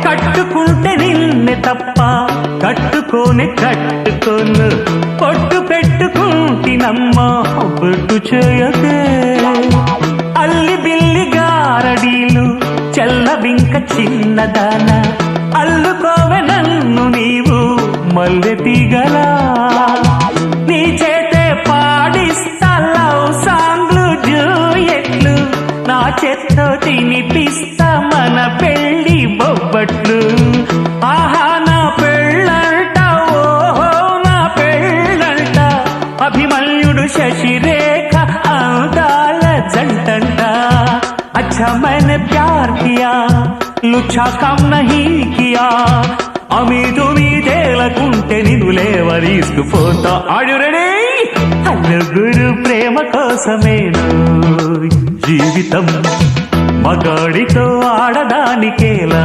కట్టుకుంటే నిన్నే తప్ప కట్టుకోనే కట్టుకోను పొట్టు పెట్టుకుంటినమ్మా బొట్టు చేయకే అల్లి బిల్లి గారడీలు చల్లవింక చిన్నదాన అల్లుకోవె నన్ను నీవు మల్లె తీగలా నీ చేతే పాడిస్తా లవ్ సాంగ్లు జూయెట్లు నా చేత్తో తినిపిస్తా మన పెళ్లి బొబ్బట్లు ఆహా నా పెళ్ళంట ఓహో నా పెళ్ళంట అభిమన్యుడు శశిరేఖ అందాల జంటంట अच्छा मैंने प्यार किया लुच्छा काम नहीं किया అమీదుమీదేలకుంటే నిన్ను లేవరీసుకుపోతా ఆడు రెడీ నలుగురు ప్రేమ కోసమేను జీవితం మగాడితో ఆడదానికేలా